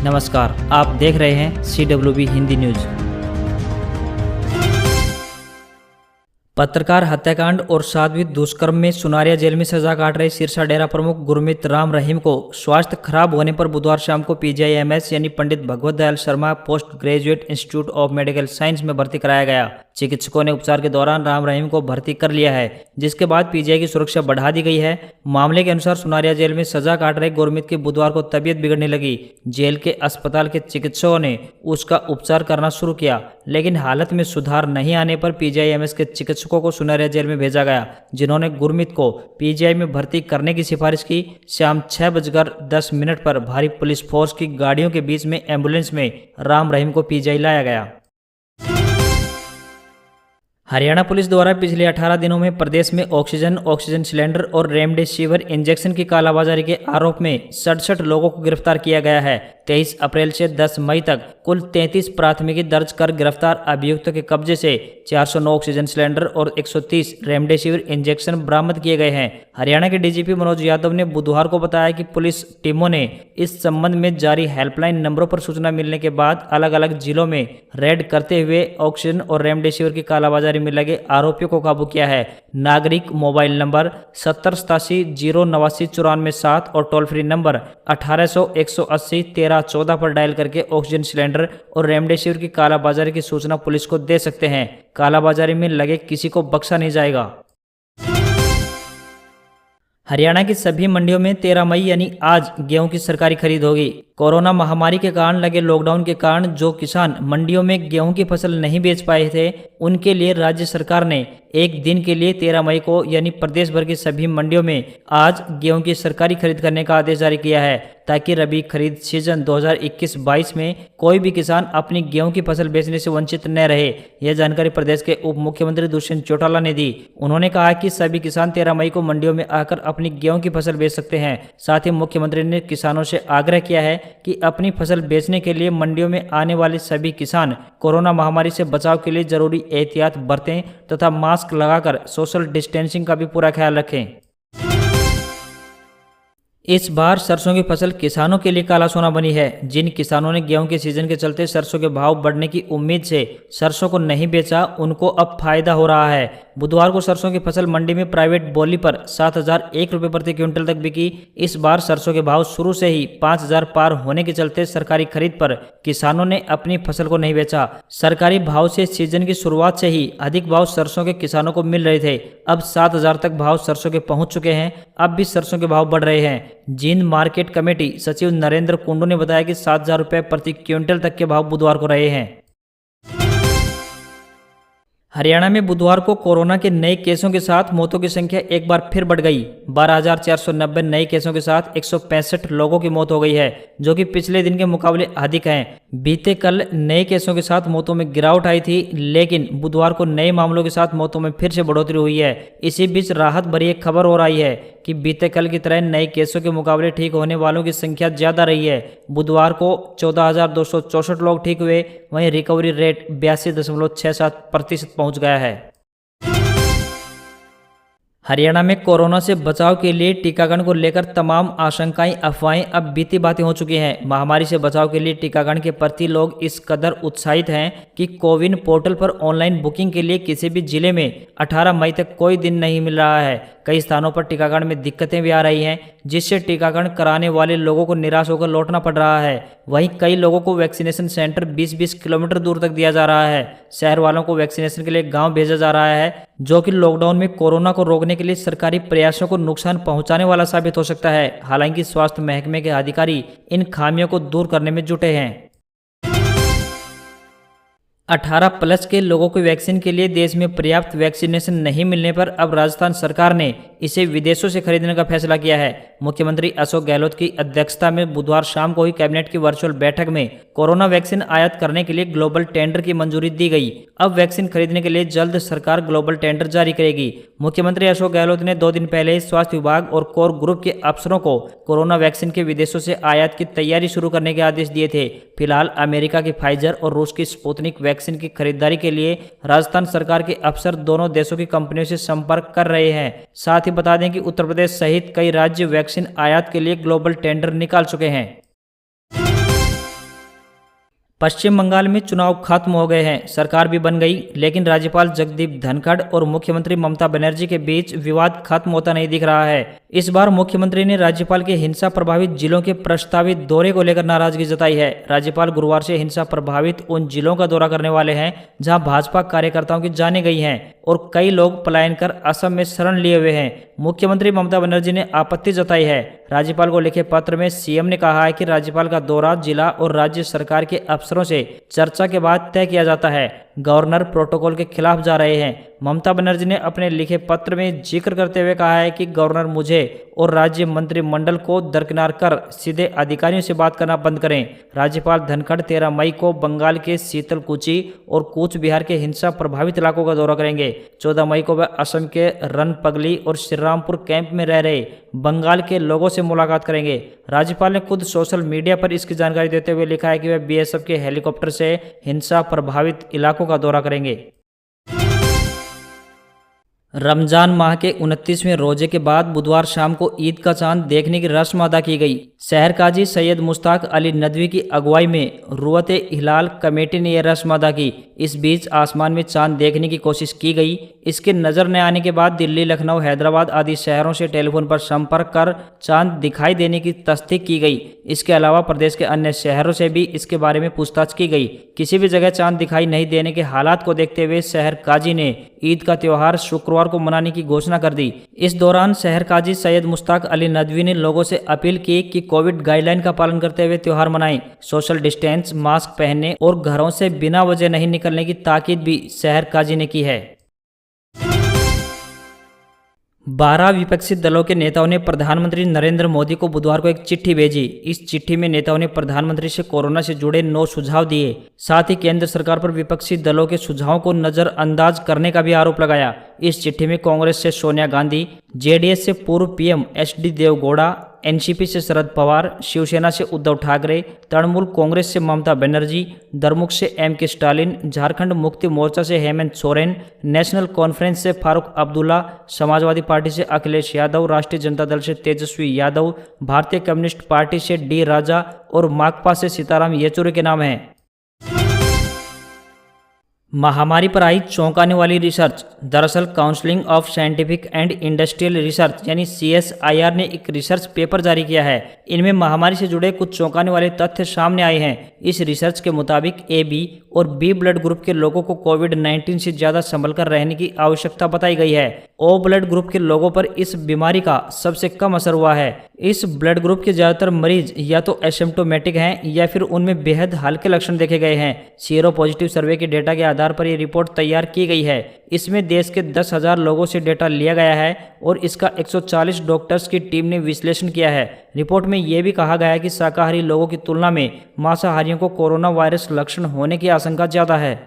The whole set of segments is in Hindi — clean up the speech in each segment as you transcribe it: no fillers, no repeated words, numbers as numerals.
नमस्कार, आप देख रहे हैं CWB हिंदी न्यूज। पत्रकार हत्याकांड और साध्वी दुष्कर्म में सुनारिया जेल में सजा काट रहे सिरसा डेरा प्रमुख गुरमीत राम रहीम को स्वास्थ्य खराब होने पर बुधवार शाम को PGIMS यानी Pandit Bhagwat Dayal Sharma post graduate institute of medical science में भर्ती कराया गया। चिकित्सकों ने उपचार के दौरान राम रहीम को भर्ती कर लिया है, जिसके बाद PGI की सुरक्षा बढ़ा दी गई है। मामले के अनुसार सुनारिया जेल में सजा काट रहे गुरमीत की बुधवार को तबीयत बिगड़ने लगी। जेल के अस्पताल के चिकित्सकों ने उसका उपचार करना शुरू किया, लेकिन हालत में सुधार नहीं आने पर PGIMS के चिकित्सकों को सुनारिया जेल में भेजा गया, जिन्होंने गुरमीत को PGI में भर्ती करने की सिफारिश की। शाम 6:10 पर भारी पुलिस फोर्स की गाड़ियों के बीच में एम्बुलेंस में राम रहीम को PGI लाया गया। हरियाणा पुलिस द्वारा पिछले 18 दिनों में प्रदेश में ऑक्सीजन सिलेंडर और रेमडेसिविर इंजेक्शन की कालाबाजारी के आरोप में 67 लोगों को गिरफ्तार किया गया है। 23 अप्रैल से 10 मई तक कुल 33 प्राथमिकी दर्ज कर गिरफ्तार अभियुक्तों के कब्जे से 409 ऑक्सीजन सिलेंडर और 130 रेमडेसिविर इंजेक्शन बरामद किए गए हैं। हरियाणा के DGP मनोज यादव ने बुधवार को बताया कि पुलिस टीमों ने इस संबंध में जारी हेल्पलाइन नंबरों पर सूचना मिलने के बाद अलग अलग जिलों में रेड करते हुए ऑक्सीजन और रेमडेसिविर की कालाबाजारी में लगे आरोपियों को काबू किया है। नागरिक मोबाइल नंबर 7087099497 और टोल फ्री नंबर 1800-180-1314 पर डायल करके ऑक्सीजन सिलेंडर और रेमडेसिविर की कालाबाजारी की सूचना पुलिस को दे सकते हैं। कालाबाजारी में लगे किसी को बख्शा नहीं जाएगा। हरियाणा की सभी मंडियों में 13 मई यानी आज गेहूं की सरकारी खरीद होगी। कोरोना महामारी के कारण लगे लॉकडाउन के कारण जो किसान मंडियों में गेहूं की फसल नहीं बेच पाए थे, उनके लिए राज्य सरकार ने एक दिन के लिए 13 मई को यानी प्रदेश भर की सभी मंडियों में आज गेहूं की सरकारी खरीद करने का आदेश जारी किया है, ताकि रबी खरीद सीजन 2021-22 में कोई भी किसान अपनी गेहूं की फसल बेचने से वंचित न रहे। यह जानकारी प्रदेश के उप मुख्यमंत्री दुष्यंत चौटाला ने दी। उन्होंने कहा कि सभी किसान 13 मई को मंडियों में आकर अपनी गेहूं की फसल बेच सकते हैं। साथ ही मुख्यमंत्री ने किसानों से आग्रह किया है कि अपनी फसल बेचने के लिए मंडियों में आने वाले सभी किसान कोरोना महामारी से बचाव के लिए जरूरी एहतियात बरतें तथा मास्क लगाकर सोशल डिस्टेंसिंग का भी पूरा ख्याल रखें। इस बार सरसों की फसल किसानों के लिए काला सोना बनी है। जिन किसानों ने गेहूं के सीजन के चलते सरसों के भाव बढ़ने की उम्मीद से सरसों को नहीं बेचा, उनको अब फायदा हो रहा है। बुधवार को सरसों की फसल मंडी में प्राइवेट बोली पर 7,001 रुपये प्रति क्विंटल तक बिकी। इस बार सरसों के भाव शुरू से ही 5,000 पार होने के चलते सरकारी खरीद पर किसानों ने अपनी फसल को नहीं बेचा। सरकारी भाव से सीजन की शुरुआत से ही अधिक भाव सरसों के किसानों को मिल रहे थे। अब 7,000 तक भाव सरसों के पहुंच चुके हैं। अब भी सरसों के भाव बढ़ रहे हैं। जींद मार्केट कमेटी सचिव नरेंद्र कुंडू ने बताया कि 7,000 रुपये प्रति क्विंटल तक के भाव बुधवार को रहे हैं। हरियाणा में बुधवार को कोरोना के नए केसों के साथ मौतों की संख्या एक बार फिर बढ़ गई। 12,490 नए केसों के साथ 165 लोगों की मौत हो गई है, जो कि पिछले दिन के मुकाबले अधिक हैं। बीते कल नए केसों के साथ मौतों में गिरावट आई थी, लेकिन बुधवार को नए मामलों के साथ मौतों में फिर से बढ़ोतरी हुई है। इसी बीच राहत भरी एक खबर और आई है कि बीते कल की तरह नए केसों के मुकाबले ठीक होने वालों की संख्या ज्यादा रही है। बुधवार को 14,264 लोग ठीक हुए, वहीं रिकवरी रेट 82.67% पहुंच गया है। हरियाणा में कोरोना से बचाव के लिए टीकाकरण को लेकर तमाम आशंकाएं अफवाहें अब बीती बातें हो चुकी हैं। महामारी से बचाव के लिए टीकाकरण के प्रति लोग इस कदर उत्साहित हैं कि कोविन पोर्टल पर ऑनलाइन बुकिंग के लिए किसी भी जिले में 18 मई तक कोई दिन नहीं मिल रहा है। कई स्थानों पर टीकाकरण में दिक्कतें भी आ रही हैं, जिससे टीकाकरण कराने वाले लोगों को निराश होकर लौटना पड़ रहा है। वहीं कई लोगों को वैक्सीनेशन सेंटर 20-20 किलोमीटर दूर तक दिया जा रहा है। शहर वालों को वैक्सीनेशन के लिए गांव भेजा जा रहा है, जो कि लॉकडाउन में कोरोना को रोकने के लिए सरकारी प्रयासों को नुकसान पहुंचाने वाला साबित हो सकता है। हालांकि स्वास्थ्य महकमे के अधिकारी इन खामियों को दूर करने में जुटे हैं। 18+ के लोगों को वैक्सीन के लिए देश में पर्याप्त वैक्सीनेशन नहीं मिलने पर अब राजस्थान सरकार ने इसे विदेशों से खरीदने का फैसला किया है। मुख्यमंत्री अशोक गहलोत की अध्यक्षता में बुधवार शाम को हुई कैबिनेट की वर्चुअल बैठक में कोरोना वैक्सीन आयात करने के लिए ग्लोबल टेंडर की मंजूरी दी गई। अब वैक्सीन खरीदने के लिए जल्द सरकार ग्लोबल टेंडर जारी करेगी। मुख्यमंत्री अशोक गहलोत ने 2 दिन पहले स्वास्थ्य विभाग और कोर ग्रुप के अफसरों को कोरोना वैक्सीन के विदेशों से आयात की तैयारी शुरू करने के आदेश दिए थे। फिलहाल अमेरिका की फाइजर और रूस की स्पुतनिक वैक्सीन की खरीदारी के लिए राजस्थान सरकार के अफसर दोनों देशों की कंपनियों से संपर्क कर रहे हैं। साथ ही बता दें कि उत्तर प्रदेश सहित कई राज्य वैक्सीन आयात के लिए ग्लोबल टेंडर निकाल चुके हैं। पश्चिम बंगाल में चुनाव खत्म हो गए हैं, सरकार भी बन गई, लेकिन राज्यपाल जगदीप धनखड़ और मुख्यमंत्री ममता बनर्जी के बीच विवाद खत्म होता नहीं दिख रहा है। इस बार मुख्यमंत्री ने राज्यपाल के हिंसा प्रभावित जिलों के प्रस्तावित दौरे को लेकर नाराजगी जताई है। राज्यपाल गुरुवार से हिंसा प्रभावित उन जिलों का दौरा करने वाले हैं जहां भाजपा कार्यकर्ताओं की जानें गई हैं और कई लोग पलायन कर असम में शरण लिए हुए हैं। मुख्यमंत्री ममता बनर्जी ने आपत्ति जताई है। राज्यपाल को लिखे पत्र में सीएम ने कहा है कि राज्यपाल का दौरा जिला और राज्य सरकार के अफसरों से चर्चा के बाद तय किया जाता है। गवर्नर प्रोटोकॉल के खिलाफ जा रहे हैं। ममता बनर्जी ने अपने लिखे पत्र में जिक्र करते हुए कहा है कि गवर्नर मुझे और राज्य मंत्रिमंडल को दरकिनार कर सीधे अधिकारियों से बात करना बंद करें। राज्यपाल धनखड़ 13 मई को बंगाल के शीतलकुची और कूच बिहार के हिंसा प्रभावित इलाकों का दौरा करेंगे। 14 मई को वह असम के रनपगली और श्रीरामपुर कैंप में रह रहे बंगाल के लोगों से मुलाकात करेंगे। राज्यपाल ने खुद सोशल मीडिया पर इसकी जानकारी देते हुए लिखा है कि वह बीएसएफ के हेलीकॉप्टर से हिंसा प्रभावित इलाकों का दौरा करेंगे। रमजान माह के 29वें रोजे के बाद बुधवार शाम को ईद का चांद देखने की रस्म अदा की गई। शहर काजी सैयद मुश्ताक अली नदवी की अगुवाई में रुअत हिलाल कमेटी ने यह रस्म अदा की। इस बीच आसमान में चांद देखने की कोशिश की गई। इसके नजर न आने के बाद दिल्ली, लखनऊ, हैदराबाद आदि शहरों से टेलीफोन पर संपर्क कर चांद दिखाई देने की तस्दीक की गई। इसके अलावा प्रदेश के अन्य शहरों से भी इसके बारे में पूछताछ की गई। किसी भी जगह चांद दिखाई नहीं देने के हालात को देखते हुए शहर काजी ने ईद का त्योहार शुक्रवार को मनाने की घोषणा कर दी। इस दौरान शहर काजी सैयद मुश्ताक अली नदवी ने लोगों से अपील की कि कोविड गाइडलाइन का पालन करते हुए त्योहार मनाएं। सोशल डिस्टेंस, मास्क पहनने और घरों से बिना वजह नहीं निकलने की ताकीद भी शहर काजी ने की है। 12 विपक्षी दलों के नेताओं ने प्रधानमंत्री नरेंद्र मोदी को बुधवार को एक चिट्ठी भेजी। इस चिट्ठी में नेताओं ने प्रधानमंत्री से कोरोना से जुड़े 9 सुझाव दिए। साथ ही केंद्र सरकार पर विपक्षी दलों के सुझावों को नजरअंदाज करने का भी आरोप लगाया। इस चिट्ठी में कांग्रेस से सोनिया गांधी, जेडीएस से पूर्व पीएम एचडी देवेगौड़ा, एनसीपी से शरद पवार, शिवसेना से उद्धव ठाकरे, तृणमूल कांग्रेस से ममता बनर्जी, द्रमुक से एमके स्टालिन, झारखंड मुक्ति मोर्चा से हेमंत सोरेन, नेशनल कॉन्फ्रेंस से फारूक अब्दुल्ला, समाजवादी पार्टी से अखिलेश यादव, राष्ट्रीय जनता दल से तेजस्वी यादव, भारतीय कम्युनिस्ट पार्टी से डी राजा और माकपा से सीताराम येचुरी के नाम हैं। महामारी पर आई चौंकाने वाली रिसर्च। दरअसल counselling of scientific and industrial research यानी CSIR ने एक रिसर्च पेपर जारी किया है। इनमें महामारी से जुड़े कुछ चौंकाने वाले तथ्य सामने आए हैं। इस रिसर्च के मुताबिक AB और B ब्लड ग्रुप के लोगों को कोविड-19 से ज्यादा संभल कर रहने की आवश्यकता बताई गई है। O ब्लड ग्रुप के लोगों पर इस बीमारी का सबसे कम असर हुआ है। इस ब्लड ग्रुप के ज्यादातर मरीज या तो एसिम्प्टोमेटिक हैं या फिर उनमें बेहद हल्के लक्षण देखे गए हैं। सीरो पॉजिटिव सर्वे के डेटा के आधार पर यह रिपोर्ट तैयार की गई है। इसमें देश के 10,000 लोगों से डेटा लिया गया है और इसका 140 डॉक्टर्स की टीम ने विश्लेषण किया है। रिपोर्ट में यह भी कहा गया है कि शाकाहारी लोगों की तुलना में मांसाहारियों को कोरोना वायरस लक्षण होने की आशंका ज्यादा है।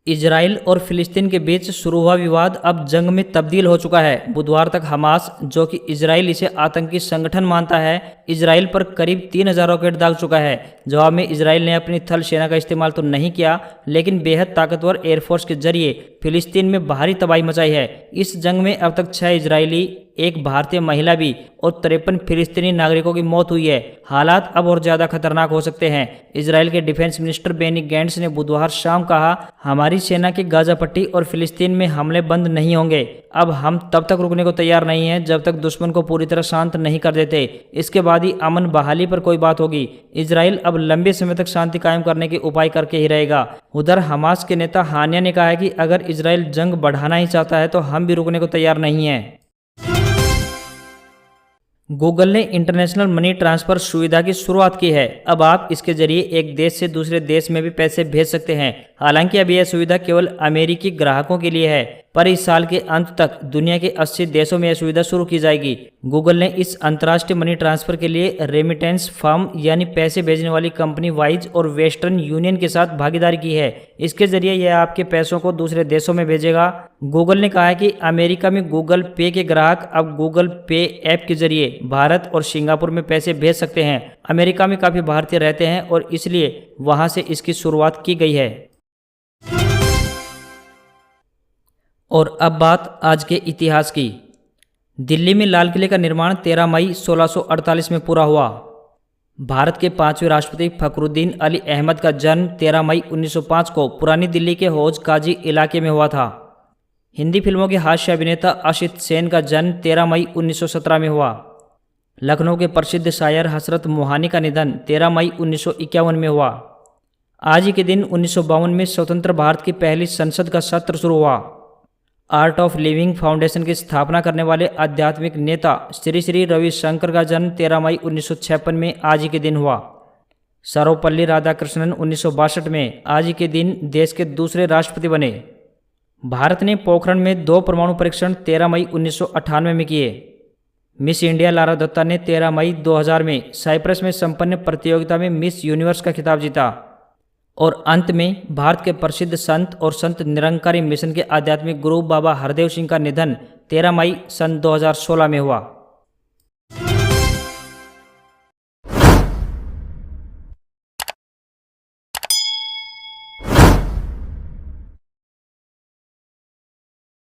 इजराइल और फिलिस्तीन के बीच शुरू हुआ विवाद अब जंग में तब्दील हो चुका है। बुधवार तक हमास, जो कि इजराइल इसे आतंकी संगठन मानता है, इजराइल पर करीब 3,000 रॉकेट दाग चुका है। जवाब में इजराइल ने अपनी थल सेना का इस्तेमाल तो नहीं किया, लेकिन बेहद ताकतवर एयरफोर्स के जरिए फिलिस्तीन में भारी तबाही मचाई है। इस जंग में अब तक 6 इजरायली, 1 भारतीय महिला भी और 53 फिलिस्तीनी नागरिकों की मौत हुई है। हालात अब और ज्यादा खतरनाक हो सकते हैं। इजराइल के डिफेंस मिनिस्टर बेनी गैंट्स ने बुधवार शाम कहा, हमारी सेना के गाजा पट्टी और फिलिस्तीन में हमले बंद नहीं होंगे। अब हम तब तक रुकने को तैयार नहीं हैं जब तक दुश्मन को पूरी तरह शांत नहीं कर देते। इसके बाद ही अमन बहाली पर कोई बात होगी। इजराइल अब लंबे समय तक शांति कायम करने के उपाय करके ही रहेगा। उधर हमास के नेता हानिया ने कहा है कि अगर इजराइल जंग बढ़ाना ही चाहता है तो हम भी रुकने को तैयार नहीं हैं। गूगल ने इंटरनेशनल मनी ट्रांसफर सुविधा की शुरुआत की है। अब आप इसके जरिए एक देश से दूसरे देश में भी पैसे भेज सकते हैं। हालांकि अभी यह सुविधा केवल अमेरिकी ग्राहकों के लिए है, पर इस साल के अंत तक दुनिया के 80 देशों में यह सुविधा शुरू की जाएगी। गूगल ने इस अंतर्राष्ट्रीय मनी ट्रांसफर के लिए रेमिटेंस फर्म यानी पैसे भेजने वाली कंपनी वाइज और वेस्टर्न यूनियन के साथ भागीदारी की है। इसके जरिए यह आपके पैसों को दूसरे देशों में भेजेगा। गूगल ने कहा है कि अमेरिका में गूगल पे के ग्राहक अब गूगल पे ऐप के जरिए भारत और सिंगापुर में पैसे भेज सकते हैं। अमेरिका में काफी भारतीय रहते हैं और इसलिए वहां से इसकी शुरुआत की गई है। और अब बात आज के इतिहास की। दिल्ली में लाल किले का निर्माण 13 मई 1648 में पूरा हुआ। भारत के 5वें राष्ट्रपति फखरुद्दीन अली अहमद का जन्म 13 मई 1905 को पुरानी दिल्ली के हौज काजी इलाके में हुआ था। हिंदी फिल्मों के हास्य अभिनेता असित सेन का जन्म 13 मई 1917 में हुआ। लखनऊ के प्रसिद्ध शायर हसरत मोहानी का निधन 13 मई 1951 में हुआ। आज ही के दिन 1952 में स्वतंत्र भारत की पहली संसद का सत्र शुरू हुआ। आर्ट ऑफ लिविंग फाउंडेशन की स्थापना करने वाले आध्यात्मिक नेता श्री श्री रविशंकर का जन्म 13 मई 1956 में आज ही के दिन हुआ। सर्वपल्ली राधाकृष्णन 1962 में आज ही के दिन देश के दूसरे राष्ट्रपति बने। भारत ने पोखरण में 2 परमाणु परीक्षण 13 मई 1998 में किए। मिस इंडिया लारा दत्ता ने 13 मई 2000 में साइप्रस में संपन्न प्रतियोगिता में मिस यूनिवर्स का खिताब जीता। और अंत में भारत के प्रसिद्ध संत और संत निरंकारी मिशन के आध्यात्मिक गुरु बाबा हरदेव सिंह का निधन 13 मई सन 2016 में हुआ।